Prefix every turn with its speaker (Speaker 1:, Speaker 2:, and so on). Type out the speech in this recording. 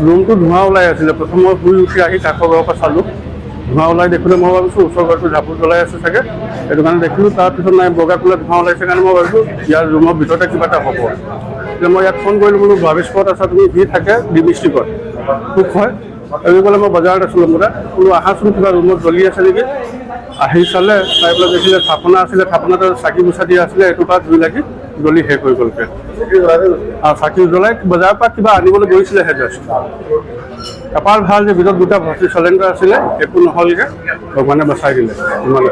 Speaker 1: ৰুমটো ধোঁৱা ওলাই আছিলে। প্ৰথম মই শুই উঠি আহি কাষৰ ঘৰৰ পৰা চালোঁ, ধোঁৱা ওলাই দেখিলে মই ভাবিছোঁ ওচৰ ঘৰটো ঝাপু জ্বলাই আছে চাগে, সেইটো কাৰণে দেখিলোঁ। তাৰপিছত নাই বগা কোলা ধোঁৱা ওলাইছে কাৰণে মই ভাবিছোঁ ইয়াৰ ৰুমৰ ভিতৰতে কিবা এটা হ'ব। এতিয়া মই ইয়াত ফোন কৰিলোঁ, বোলো ভাবিছ ক'ত আছা তুমি? যি থাকে ডিষ্ট্ৰিক্টত সুখ হয়। এই ক'লে মই বজাৰত আছিলোঁ মোটা, বোলো আহাচোন কিবা ৰুমত জ্বলি আছে নেকি। আহি চালে, চাই পেলাই দেখিলে থাপনা আছিলে, থাপনাতে চাকি মোচা দিয়া আছিলে, এইটো পৰা জুই লাগি জ্বলি শেষ হৈ গ'লগৈ। চাকি জ্বলাই বজাৰৰ পৰা কিবা আনিবলৈ গৈছিলেহে জাষ্ট। এপাৰ ভাল যে ভিতৰত দুটা ভৰ্তি চিলিণ্ডাৰ আছিলে, একো নহ'লগৈ, ভগৱানে বচাই দিলে। ইমানে